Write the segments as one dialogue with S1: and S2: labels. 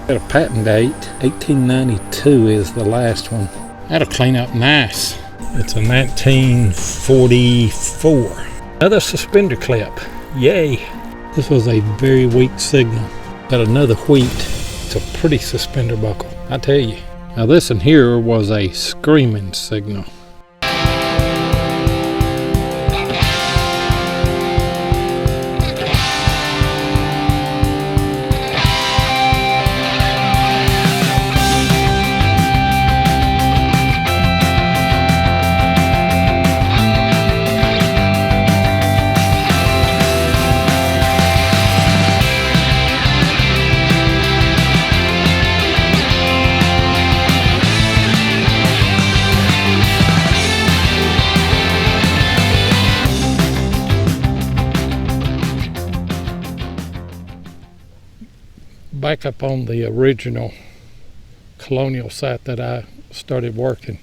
S1: Got a patent date, 1892 is the last one. That'll clean up nice. It's a 1944. Another suspender clip, yay. This was a very weak signal. Got another wheat. It's a pretty suspender buckle, I tell you. Now this one here was a screaming signal. Back up on the original Colonial site that I started working,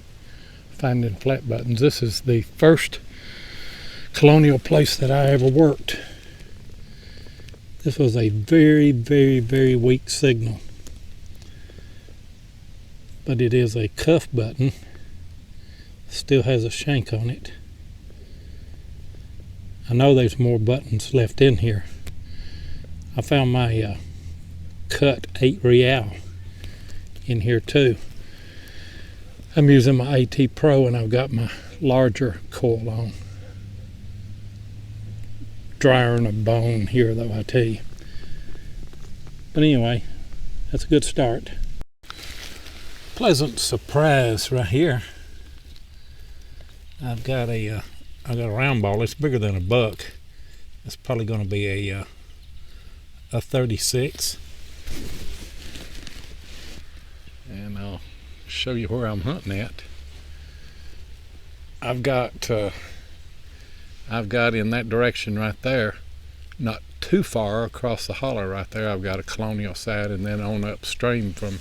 S1: finding flat buttons. This is the first Colonial place that I ever worked. This was a very, very, very weak signal. But it is a cuff button. Still has a shank on it. I know there's more buttons left in here. I found my cut 8 real in here too. I'm using my AT Pro and I've got my larger coil on. Drier than a bone here though, I tell you. But anyway, that's a good start. Pleasant surprise right here. I've got a round ball. It's bigger than a buck. It's probably going to be a 36. And I'll show you where I'm hunting at. I've got in that direction right there, not too far across the holler right there, I've got a Colonial site, and then on upstream from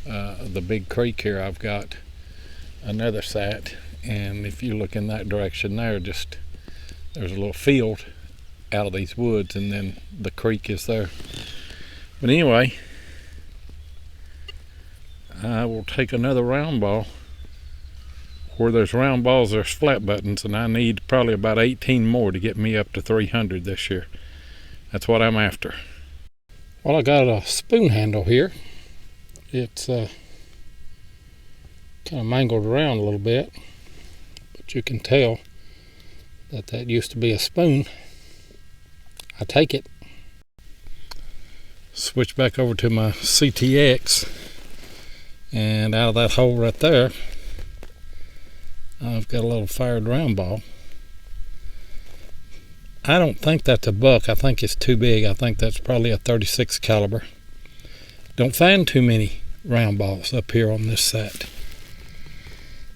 S1: the big creek here, I've got another site. And if you look in that direction there, there's a little field out of these woods, and then the creek is there. But anyway, I will take another round ball. Where there's round balls, there's flat buttons, and I need probably about 18 more to get me up to 300 this year. That's what I'm after. Well, I got a spoon handle here. It's kind of mangled around a little bit, but you can tell that used to be a spoon. I take it. Switch back over to my CTX, and out of that hole right there, I've got a little fired round ball. I don't think that's a buck. I think it's too big. I think that's probably a 36 caliber. Don't find too many round balls up here on this set.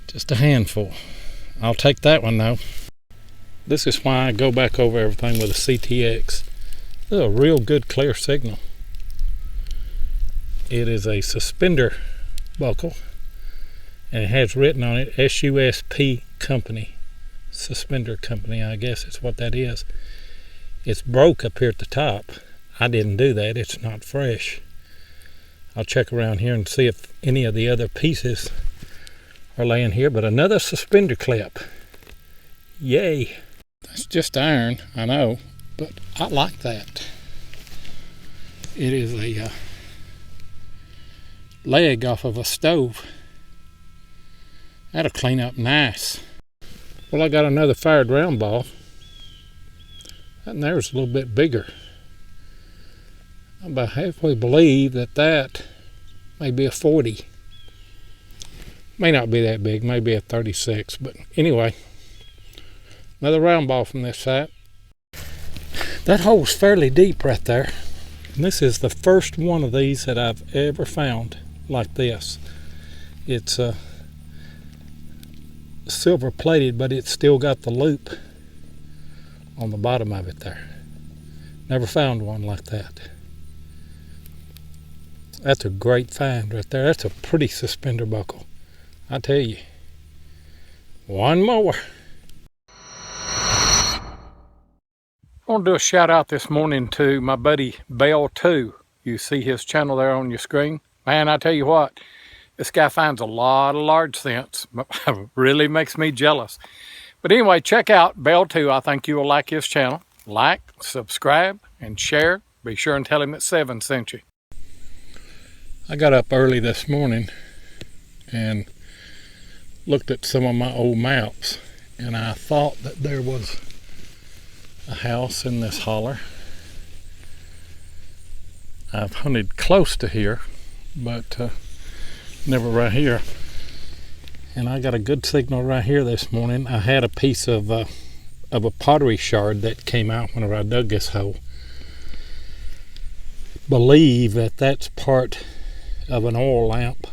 S1: Just a handful. I'll take that one though. This is why I go back over everything with a CTX. This is a real good clear signal. It is a suspender buckle, and it has written on it SUSP Company, suspender company, I guess it's what that is. It's broke up here at the top. I didn't do that. It's not fresh. I'll check around here and see if any of the other pieces are laying here. But another suspender clip. Yay. That's just iron, I know, but I like that. It is a leg off of a stove. That'll clean up nice. Well, I got another fired round ball. That in there's a little bit bigger. I about halfway believe that may be a 40. May not be that big, maybe a 36, but anyway, another round ball from this site. That hole's fairly deep right there. And this is the first one of these that I've ever found like this. It's silver plated, but it's still got the loop on the bottom of it there. Never found one like that. That's a great find right there. That's a pretty suspender buckle, I tell you. One more. I want to do a shout out this morning to my buddy Bell 2. You see his channel there on your screen. Man, I tell you what, this guy finds a lot of large scents. Really makes me jealous. But anyway, check out Bell 2. I think you will like his channel. Like, subscribe, and share. Be sure and tell him that 7 sent you. I got up early this morning and looked at some of my old maps, and I thought that there was a house in this holler. I've hunted close to here, but never right here. And I got a good signal right here this morning. I had a piece of a pottery shard that came out whenever I dug this hole. Believe that that's part of an oil lamp.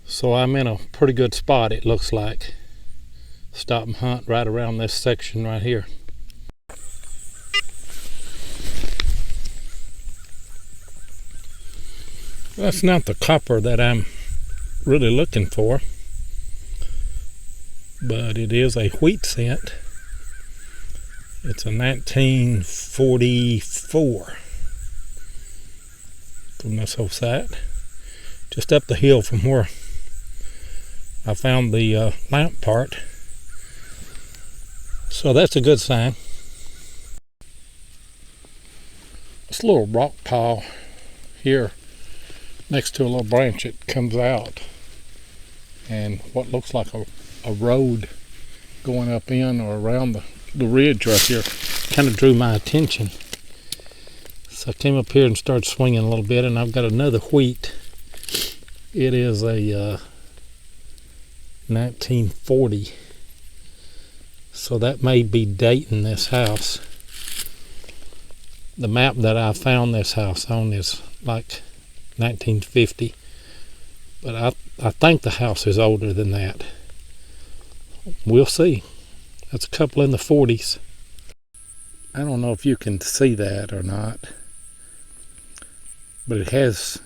S1: So I'm in a pretty good spot, it looks like. Stop and hunt right around this section right here. That's not the copper that I'm really looking for, but it is a wheat scent. It's a 1944 from this whole site, just up the hill from where I found the lamp part. So that's a good sign. This little rock pile here next to a little branch, it comes out, and what looks like a road going up in or around the ridge right here kind of drew my attention. So I came up here and started swinging a little bit, and I've got another wheat. It is a 1940, so that may be dating this house. The map that I found this house on is like 1950, but I think the house is older than that. We'll see. That's a couple in the 40s. I don't know if you can see that or not, but it has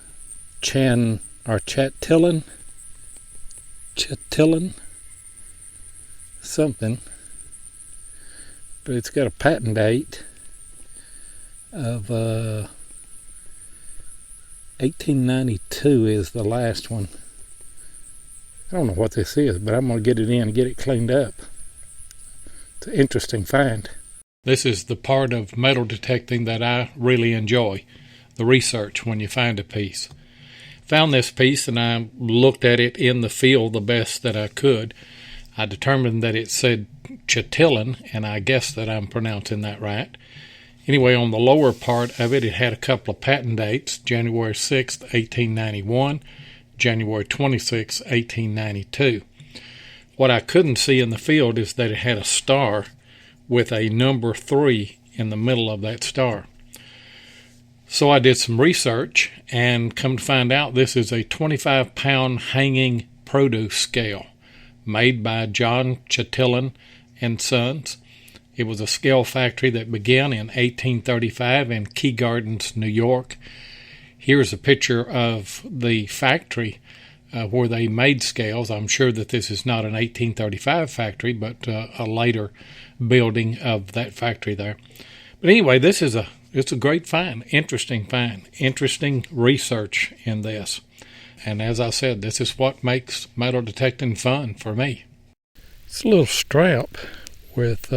S1: Chatillon something, but it's got a patent date of 1892 is the last one. I don't know what this is, but I'm going to get it in and get it cleaned up. It's an interesting find. This is the part of metal detecting that I really enjoy, the research when you find a piece. Found this piece and I looked at it in the field the best that I could. I determined that it said Chatillon, and I guess that I'm pronouncing that right. Anyway, on the lower part of it, it had a couple of patent dates, January 6th, 1891, January 26th, 1892. What I couldn't see in the field is that it had a star with a number 3 in the middle of that star. So I did some research and come to find out this is a 25-pound hanging produce scale made by John Chatillon and Sons. It was a scale factory that began in 1835 in Kew Gardens, New York. Here's a picture of the factory where they made scales. I'm sure that this is not an 1835 factory, but a later building of that factory there. But anyway, it's a great find, interesting research in this. And as I said, this is what makes metal detecting fun for me. It's a little strap with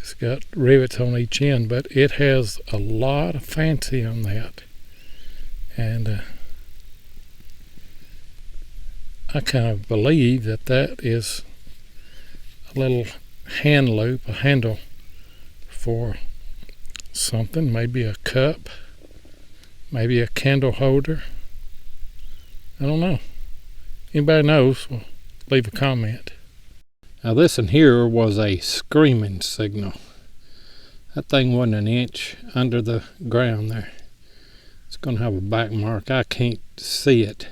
S1: it's got rivets on each end, but it has a lot of fancy on that. And I kind of believe that is a little hand loop, a handle for something, maybe a cup, maybe a candle holder. I don't know. Anybody knows, well, leave a comment. Now this in here was a screaming signal. That thing wasn't an inch under the ground there. It's going to have a back mark. I can't see it.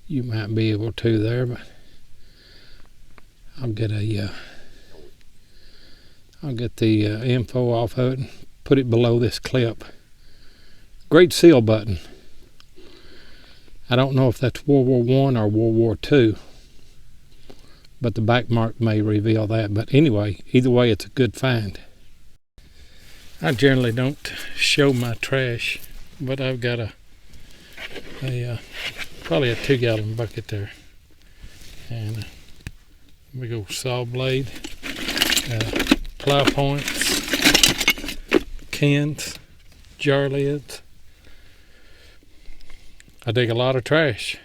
S1: You might be able to there, but I'll get the info off of it and put it below this clip. Great Seal button. I don't know if that's World War I or World War II, but the back mark may reveal that. But anyway, either way, it's a good find. I generally don't show my trash, but I've got a probably a 2-gallon bucket there, and we go saw blade, plow points, cans, jar lids. I dig a lot of trash.